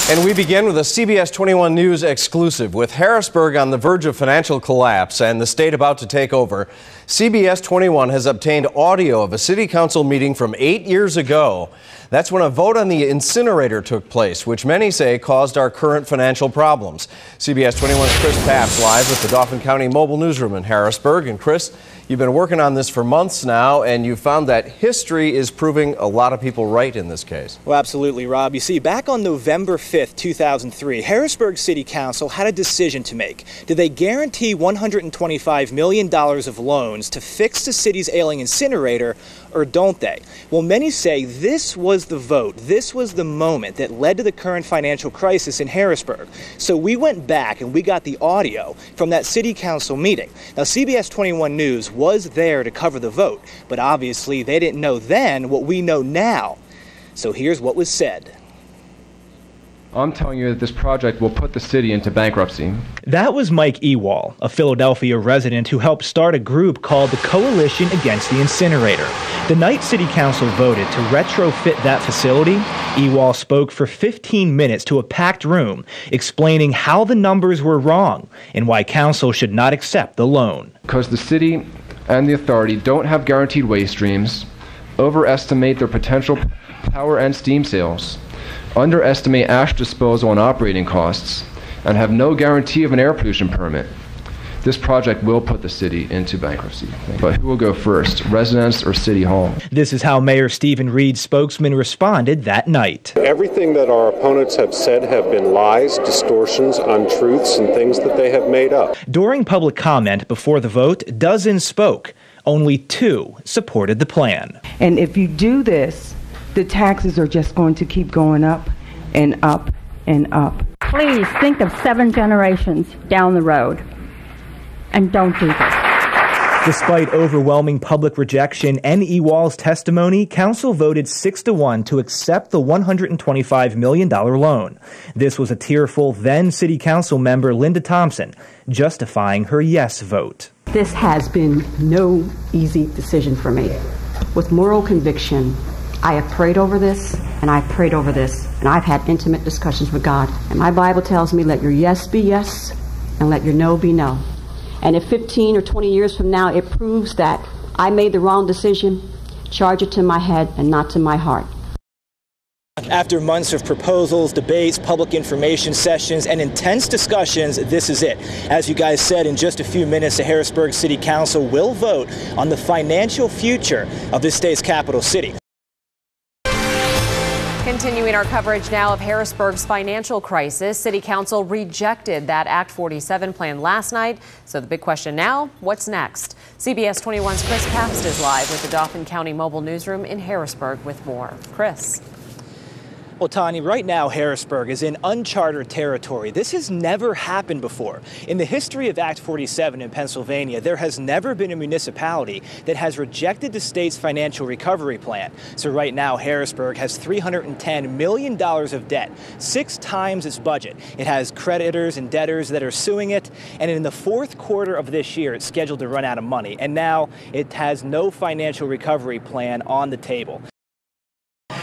And we begin with a CBS 21 News exclusive. With Harrisburg on the verge of financial collapse and the state about to take over, CBS 21 has obtained audio of a city council meeting from 8 years ago. That's when a vote on the incinerator took place, which many say caused our current financial problems. CBS 21's Chris Papps live with the Dauphin County Mobile Newsroom in Harrisburg. And Chris, you've been working on this for months now, and you found that history is proving a lot of people right in this case. Well, absolutely, Rob. You see, back on November 5th, 2003, Harrisburg City Council had a decision to make. Do they guarantee $125 million of loans to fix the city's ailing incinerator, or don't they? Well, many say this was the vote. This was the moment that led to the current financial crisis in Harrisburg. So we went back and we got the audio from that city council meeting. Now, CBS 21 News was there to cover the vote, but obviously they didn't know then what we know now. So here's what was said. I'm telling you that this project will put the city into bankruptcy. That was Mike Ewall, a Philadelphia resident who helped start a group called the Coalition Against the Incinerator. The night City Council voted to retrofit that facility, Ewall spoke for 15 minutes to a packed room, explaining how the numbers were wrong and why council should not accept the loan. Because the city and the authority don't have guaranteed waste streams, overestimate their potential power and steam sales, underestimate ash disposal and operating costs, and have no guarantee of an air pollution permit. This project will put the city into bankruptcy. But who will go first, residents or City Hall? This is how Mayor Stephen Reed's spokesman responded that night. Everything that our opponents have said have been lies, distortions, untruths, and things that they have made up. During public comment before the vote, dozens spoke. Only 2 supported the plan. And if you do this, the taxes are just going to keep going up and up and up. Please think of 7 generations down the road and don't do this. Despite overwhelming public rejection and Ewall's testimony, council voted 6-1 to accept the $125 million loan. This was a tearful then City Council member Linda Thompson justifying her yes vote. This has been no easy decision for me. With moral conviction, I have prayed over this, and I've prayed over this, and I've had intimate discussions with God. And my Bible tells me, let your yes be yes, and let your no be no. And if 15 or 20 years from now it proves that I made the wrong decision, charge it to my head and not to my heart. After months of proposals, debates, public information sessions, and intense discussions, this is it. As you guys said, in just a few minutes, the Harrisburg City Council will vote on the financial future of this state's capital city. Continuing our coverage now of Harrisburg's financial crisis, City Council rejected that Act 47 plan last night. So the big question now, what's next? CBS 21's Chris Papps is live with the Dauphin County Mobile Newsroom in Harrisburg with more. Chris. Well, Tanya, right now Harrisburg is in uncharted territory. This has never happened before. In the history of Act 47 in Pennsylvania, there has never been a municipality that has rejected the state's financial recovery plan. So right now, Harrisburg has $310 million of debt, 6 times its budget. It has creditors and debtors that are suing it, and in the 4th quarter of this year, it's scheduled to run out of money. And now it has no financial recovery plan on the table.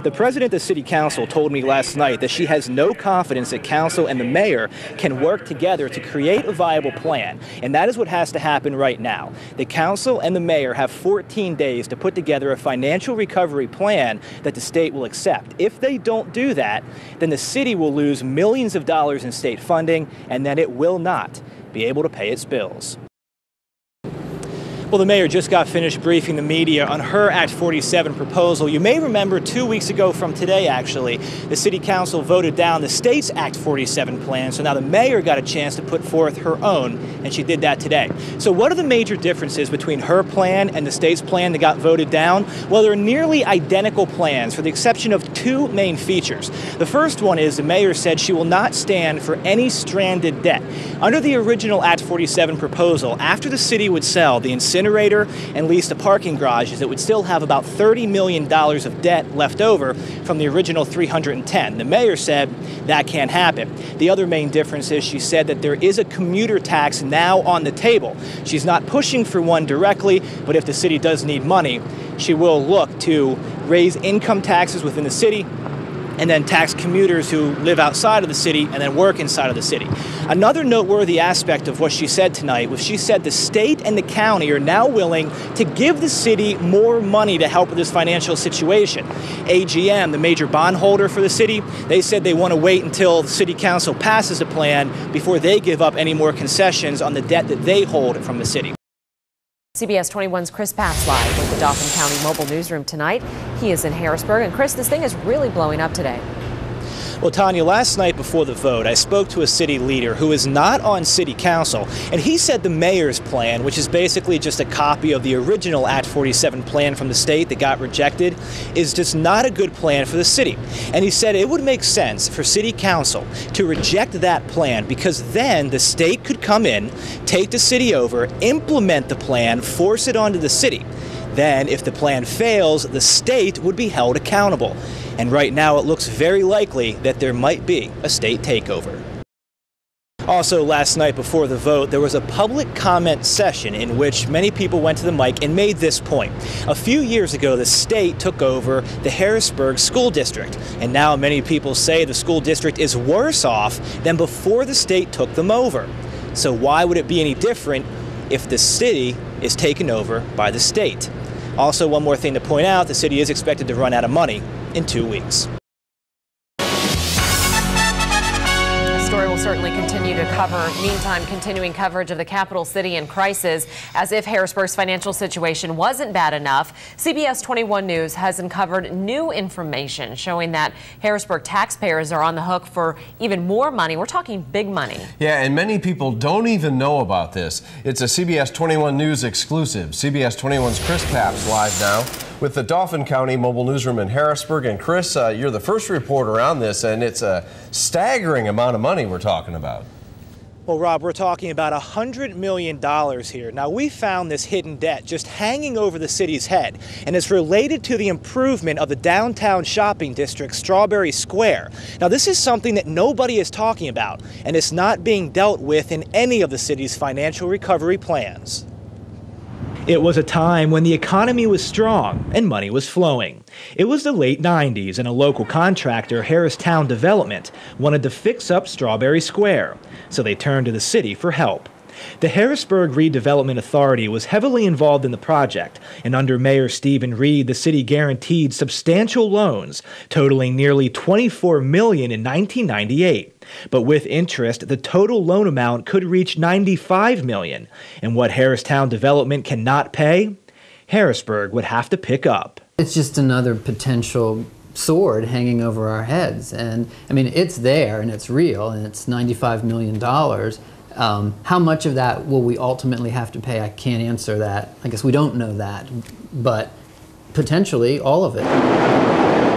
The president of the city council told me last night that she has no confidence that council and the mayor can work together to create a viable plan. And that is what has to happen right now. The council and the mayor have 14 days to put together a financial recovery plan that the state will accept. If they don't do that, then the city will lose millions of dollars in state funding, and then it will not be able to pay its bills. Well, the mayor just got finished briefing the media on her Act 47 proposal. You may remember 2 weeks ago from today, actually, the city council voted down the state's Act 47 plan. So now the mayor got a chance to put forth her own, and she did that today. So what are the major differences between her plan and the state's plan that got voted down? Well, they're nearly identical plans, for the exception of 2 main features. The first one is the mayor said she will not stand for any stranded debt. Under the original Act 47 proposal, after the city would sell the incinerator and lease the parking garages, it would still have about $30 million of debt left over from the original 310. The mayor said that can't happen. The other main difference is she said that there is a commuter tax now on the table. She's not pushing for one directly, but if the city does need money, she will look to raise income taxes within the city and then tax commuters who live outside of the city and then work inside of the city. Another noteworthy aspect of what she said tonight was she said the state and the county are now willing to give the city more money to help with this financial situation. AGM, the major bondholder for the city, they said they want to wait until the city council passes a plan before they give up any more concessions on the debt that they hold from the city. CBS 21's Chris Paps live with the Dauphin County Mobile Newsroom tonight. He is in Harrisburg. And Chris, this thing is really blowing up today. Well, Tanya, last night before the vote, I spoke to a city leader who is not on city council, and he said the mayor's plan, which is basically just a copy of the original Act 47 plan from the state that got rejected, is just not a good plan for the city. And he said it would make sense for city council to reject that plan because then the state could come in, take the city over, implement the plan, force it onto the city. Then, if the plan fails, the state would be held accountable. And right now, it looks very likely that there might be a state takeover. Also, last night before the vote, there was a public comment session in which many people went to the mic and made this point. A few years ago, the state took over the Harrisburg School District, and now many people say the school district is worse off than before the state took them over. So why would it be any different if the city is taken over by the state? Also, one more thing to point out, the city is expected to run out of money in 2 weeks. The story will certainly continue to cover. Meantime, continuing coverage of the capital city in crisis. As if Harrisburg's financial situation wasn't bad enough, CBS 21 News has uncovered new information showing that Harrisburg taxpayers are on the hook for even more money. We're talking big money. Yeah, and many people don't even know about this. It's a CBS 21 News exclusive. CBS 21's Chris Paps live now with the Dauphin County Mobile Newsroom in Harrisburg. And Chris, you're the first reporter on this, and it's a staggering amount of money we're talking about. Well, Rob, we're talking about $100 million here. Now, we found this hidden debt just hanging over the city's head, and it's related to the improvement of the downtown shopping district, Strawberry Square. Now, this is something that nobody is talking about, and it's not being dealt with in any of the city's financial recovery plans. It was a time when the economy was strong and money was flowing. It was the late 90s and a local contractor, Harristown Development, wanted to fix up Strawberry Square, so they turned to the city for help. The Harrisburg Redevelopment Authority was heavily involved in the project, and under Mayor Stephen Reed, the city guaranteed substantial loans totaling nearly $24 million in 1998. But with interest, the total loan amount could reach $95 million. And what Harristown Development cannot pay, Harrisburg would have to pick up. It's just another potential sword hanging over our heads. And I mean, it's there and it's real and it's $95 million. How much of that will we ultimately have to pay? I can't answer that. I guess we don't know that, but potentially all of it.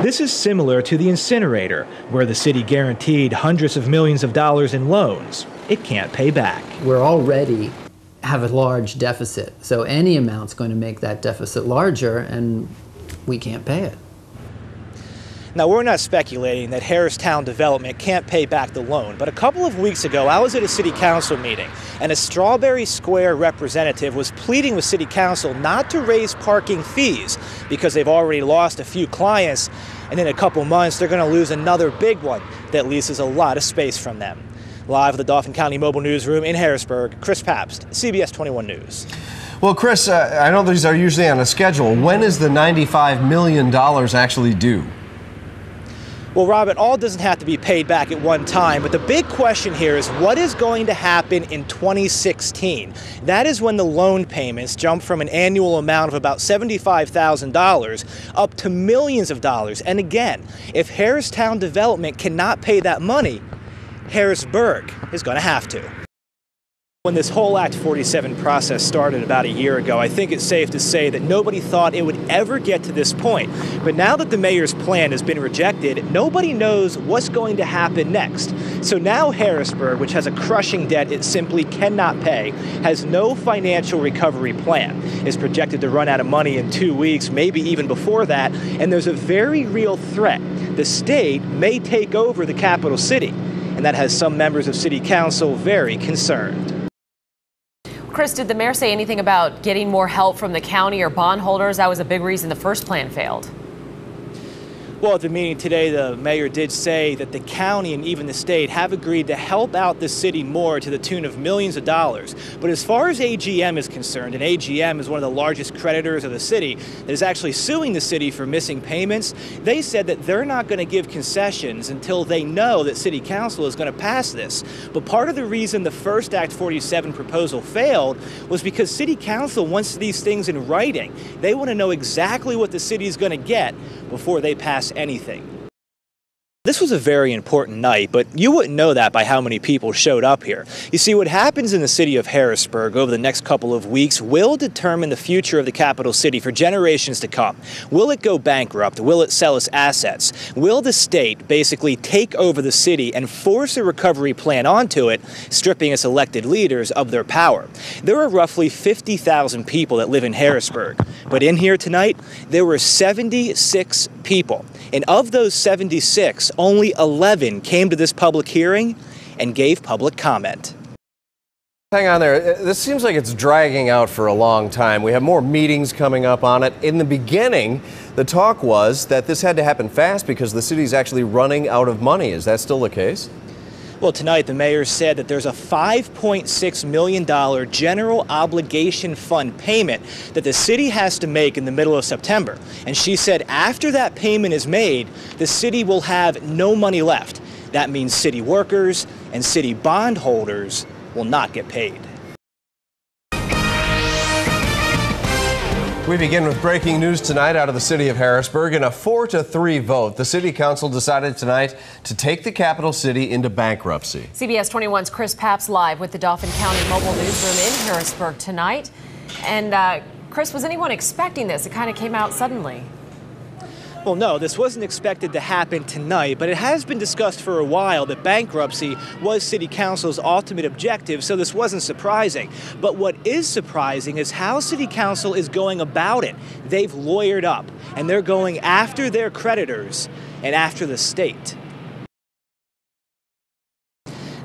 This is similar to the incinerator, where the city guaranteed hundreds of millions of dollars in loans. It can't pay back. We're already have a large deficit, so any amount's going to make that deficit larger, and we can't pay it. Now, we're not speculating that Harristown Development can't pay back the loan, but a couple of weeks ago, I was at a city council meeting, and a Strawberry Square representative was pleading with city council not to raise parking fees because they've already lost a few clients, and in a couple months, they're going to lose another big one that leases a lot of space from them. Live at the Dauphin County Mobile Newsroom in Harrisburg, Chris Pabst, CBS 21 News. Well, Chris, I know these are usually on a schedule. When is the $95 million actually due? Well, Rob, it all doesn't have to be paid back at one time, but the big question here is what is going to happen in 2016? That is when the loan payments jump from an annual amount of about $75,000 up to millions of dollars. And again, if Harristown Development cannot pay that money, Harrisburg is going to have to. When this whole Act 47 process started about a year ago, I think it's safe to say that nobody thought it would ever get to this point. But now that the mayor's plan has been rejected, nobody knows what's going to happen next. So now Harrisburg, which has a crushing debt it simply cannot pay, has no financial recovery plan, is projected to run out of money in 2 weeks, maybe even before that, and there's a very real threat. The state may take over the capital city, and that has some members of city council very concerned. Chris, did the mayor say anything about getting more help from the county or bondholders? That was a big reason the first plan failed. Well, at the meeting today, the mayor did say that the county and even the state have agreed to help out the city more to the tune of millions of dollars. But as far as AGM is concerned, and AGM is one of the largest creditors of the city that is actually suing the city for missing payments, they said that they're not going to give concessions until they know that City Council is going to pass this. But part of the reason the first Act 47 proposal failed was because City Council wants these things in writing. They want to know exactly what the city is going to get before they pass anything. This was a very important night, but you wouldn't know that by how many people showed up here. You see, what happens in the city of Harrisburg over the next couple of weeks will determine the future of the capital city for generations to come. Will it go bankrupt? Will it sell its assets? Will the state basically take over the city and force a recovery plan onto it, stripping its elected leaders of their power? There are roughly 50,000 people that live in Harrisburg, but in here tonight, there were 76 people. And of those 76, only 11 came to this public hearing and gave public comment. Hang on there. This seems like it's dragging out for a long time. We have more meetings coming up on it. In the beginning, the talk was that this had to happen fast because the city's actually running out of money. Is that still the case? Well, tonight the mayor said that there's a $5.6 million general obligation fund payment that the city has to make in the middle of September. And she said after that payment is made, the city will have no money left. That means city workers and city bondholders will not get paid. We begin with breaking news tonight out of the city of Harrisburg. In a 4-3 vote, the city council decided tonight to take the capital city into bankruptcy. CBS 21's Chris Papps live with the Dauphin County Mobile Newsroom in Harrisburg tonight. And Chris, was anyone expecting this? It kind of came out suddenly. Well, no, this wasn't expected to happen tonight, but it has been discussed for a while that bankruptcy was City Council's ultimate objective, so this wasn't surprising. But what is surprising is how City Council is going about it. They've lawyered up, and they're going after their creditors and after the state.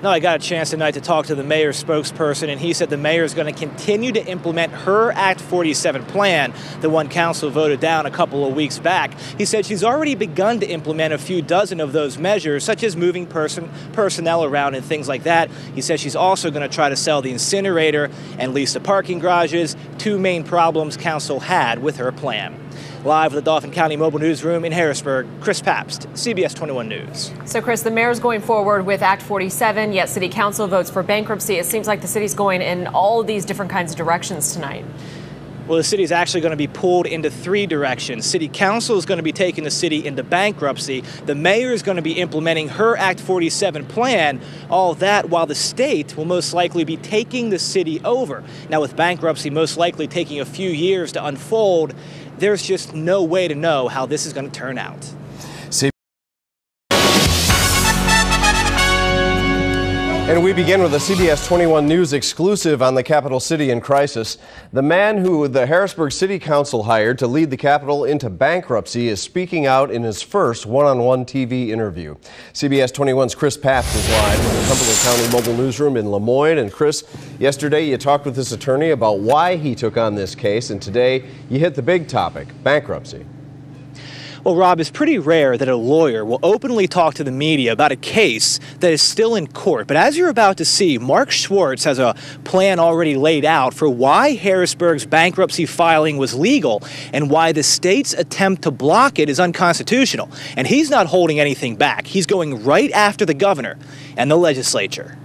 Now, I got a chance tonight to talk to the mayor's spokesperson, and he said the mayor is going to continue to implement her Act 47 plan, the one council voted down a couple of weeks back. He said she's already begun to implement a few dozen of those measures, such as moving personnel around and things like that. He says she's also going to try to sell the incinerator and lease the parking garages, two main problems council had with her plan. Live with the Dauphin County Mobile Newsroom in Harrisburg, Chris Papps, CBS 21 News. So, Chris, the mayor's going forward with Act 47, yet City Council votes for bankruptcy. It seems like the city's going in all of these different kinds of directions tonight. Well, the city is actually going to be pulled into three directions. City Council is going to be taking the city into bankruptcy. The mayor is going to be implementing her Act 47 plan, all that while the state will most likely be taking the city over. Now, with bankruptcy most likely taking a few years to unfold, there's just no way to know how this is going to turn out. And we begin with a CBS 21 News exclusive on the capital city in crisis. The man who the Harrisburg City Council hired to lead the capital into bankruptcy is speaking out in his first one-on-one TV interview. CBS 21's Chris Papps is live from the Cumberland County Mobile Newsroom in Lemoyne. And Chris, yesterday you talked with this attorney about why he took on this case, and today you hit the big topic, bankruptcy. Well, Rob, it's pretty rare that a lawyer will openly talk to the media about a case that is still in court. But as you're about to see, Mark Schwartz has a plan already laid out for why Harrisburg's bankruptcy filing was legal and why the state's attempt to block it is unconstitutional. And he's not holding anything back. He's going right after the governor and the legislature.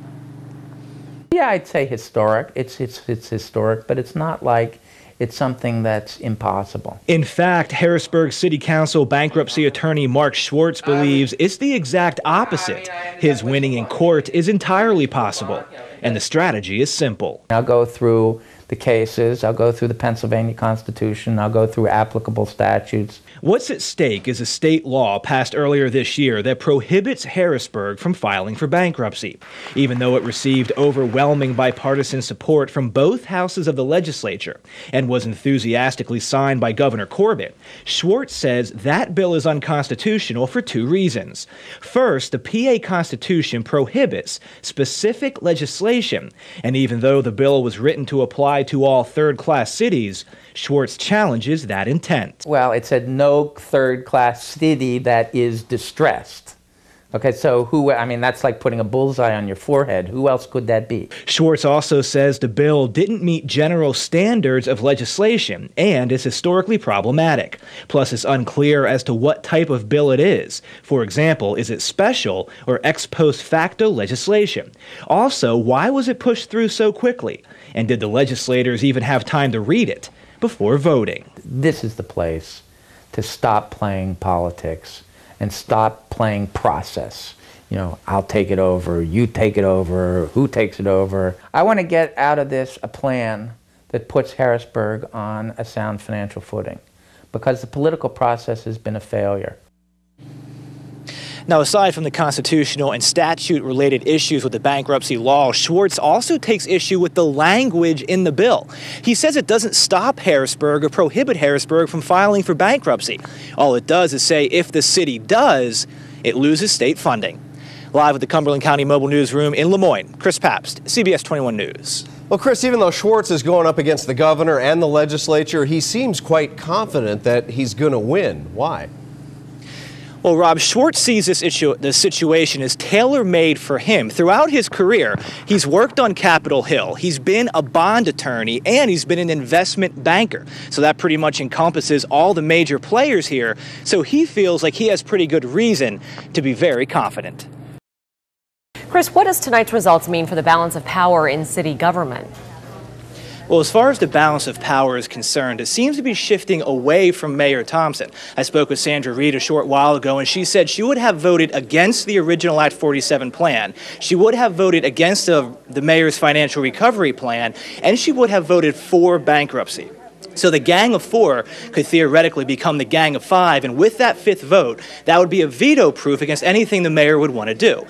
Yeah, I'd say historic. It's historic, but it's not like it's something that's impossible. In fact, Harrisburg City Council bankruptcy attorney Mark Schwartz believes it's the exact opposite. His winning in court is entirely possible, and the strategy is simple. I'll go through the cases, I'll go through the Pennsylvania Constitution, I'll go through applicable statutes. What's at stake is a state law passed earlier this year that prohibits Harrisburg from filing for bankruptcy. Even though it received overwhelming bipartisan support from both houses of the legislature and was enthusiastically signed by Governor Corbett, Schwartz says that bill is unconstitutional for two reasons. First, the PA Constitution prohibits specific legislation, and even though the bill was written to apply apply to all third-class cities, Schwartz challenges that intent. Well, it said no third-class city that is distressed. Okay, so that's like putting a bullseye on your forehead. Who else could that be? Schwartz also says the bill didn't meet general standards of legislation and is historically problematic. Plus, it's unclear as to what type of bill it is. For example, is it special or ex post facto legislation? Also, why was it pushed through so quickly? And did the legislators even have time to read it before voting? This is the place to stop playing politics and stop playing process. I'll take it over, you take it over, who takes it over. I want to get out of this a plan that puts Harrisburg on a sound financial footing, because the political process has been a failure. Now, aside from the constitutional and statute-related issues with the bankruptcy law, Schwartz also takes issue with the language in the bill. He says it doesn't stop Harrisburg or prohibit Harrisburg from filing for bankruptcy. All it does is say if the city does, it loses state funding. Live at the Cumberland County Mobile Newsroom in Lemoyne, Chris Pabst, CBS 21 News. Well, Chris, even though Schwartz is going up against the governor and the legislature, he seems quite confident that he's going to win. Why? Well, Rob, Schwartz sees this situation as tailor-made for him. Throughout his career, he's worked on Capitol Hill, he's been a bond attorney, and he's been an investment banker. So that pretty much encompasses all the major players here. So he feels like he has pretty good reason to be very confident. Chris, what does tonight's results mean for the balance of power in city government? Well, as far as the balance of power is concerned, it seems to be shifting away from Mayor Thompson. I spoke with Sandra Reed a short while ago, and she said she would have voted against the original Act 47 plan. She would have voted against the mayor's financial recovery plan, and she would have voted for bankruptcy. So the Gang of Four could theoretically become the Gang of Five, and with that fifth vote, that would be a veto proof against anything the mayor would want to do.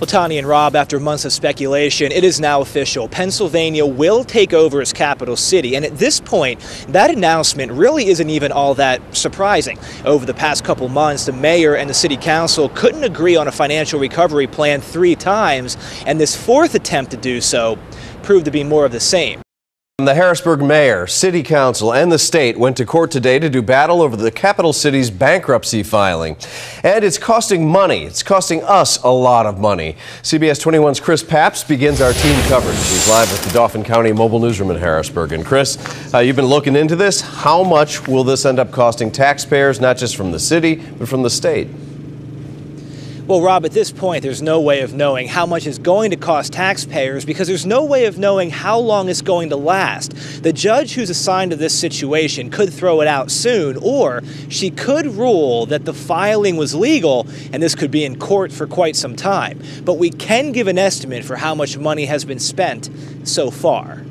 Well, Tanya and Rob, after months of speculation, it is now official. Pennsylvania will take over as capital city. And at this point, that announcement really isn't even all that surprising. Over the past couple months, the mayor and the city council couldn't agree on a financial recovery plan 3 times. And this fourth attempt to do so proved to be more of the same. The Harrisburg mayor, city council, and the state went to court today to do battle over the capital city's bankruptcy filing. And it's costing money. It's costing us a lot of money. CBS 21's Chris Pabst begins our team coverage. He's live at the Dauphin County Mobile Newsroom in Harrisburg. And Chris, you've been looking into this. How much will this end up costing taxpayers, not just from the city, but from the state? Well, Rob, at this point, there's no way of knowing how much it's going to cost taxpayers because there's no way of knowing how long it's going to last. The judge who's assigned to this situation could throw it out soon, or she could rule that the filing was legal and this could be in court for quite some time. But we can give an estimate for how much money has been spent so far.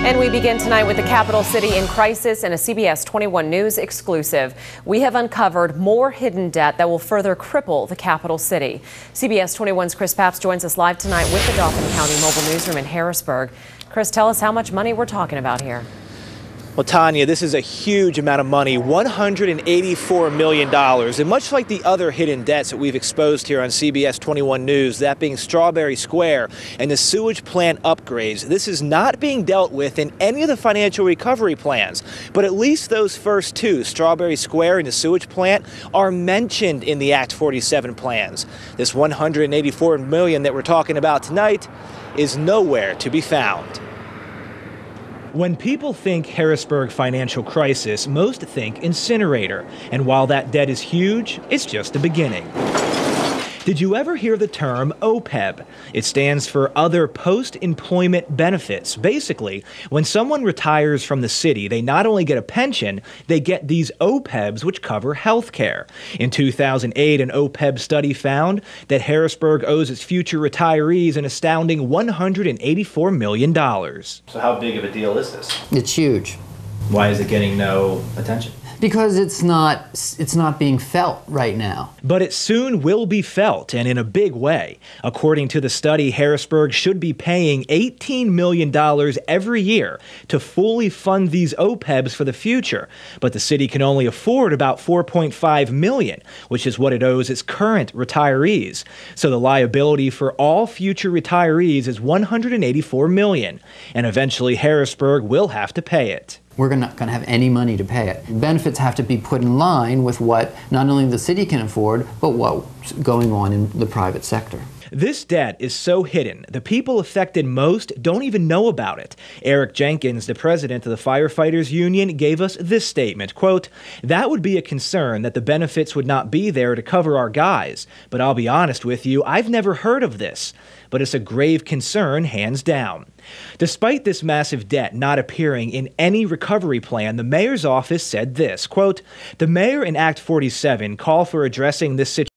And we begin tonight with the capital city in crisis and a CBS 21 News exclusive. We have uncovered more hidden debt that will further cripple the capital city. CBS 21's Chris Pabst joins us live tonight with the Dauphin County Mobile Newsroom in Harrisburg. Chris, tell us how much money we're talking about here. Well, Tanya, this is a huge amount of money, $184 million. And much like the other hidden debts that we've exposed here on CBS 21 News, that being Strawberry Square and the sewage plant upgrades, this is not being dealt with in any of the financial recovery plans. But at least those first two, Strawberry Square and the sewage plant, are mentioned in the Act 47 plans. This $184 million that we're talking about tonight is nowhere to be found. When people think Harrisburg financial crisis, most think incinerator. And while that debt is huge, it's just the beginning. Did you ever hear the term OPEB? It stands for Other Post-Employment Benefits. Basically, when someone retires from the city, they not only get a pension, they get these OPEBs, which cover health care. In 2008, an OPEB study found that Harrisburg owes its future retirees an astounding $184 million. So how big of a deal is this? It's huge. Why is it getting no attention? Because it's not being felt right now. But it soon will be felt, and in a big way. According to the study, Harrisburg should be paying $18 million every year to fully fund these OPEBs for the future. But the city can only afford about $4.5 million, which is what it owes its current retirees. So the liability for all future retirees is $184 million, and eventually Harrisburg will have to pay it. We're not going to have any money to pay it. Benefits have to be put in line with what not only the city can afford, but what's going on in the private sector. This debt is so hidden, the people affected most don't even know about it. Eric Jenkins, the president of the Firefighters Union, gave us this statement, quote, "That would be a concern that the benefits would not be there to cover our guys. But I'll be honest with you, I've never heard of this. But it's a grave concern, hands down." Despite this massive debt not appearing in any recovery plan, the mayor's office said this, quote, "The mayor and Act 47 call for addressing this situation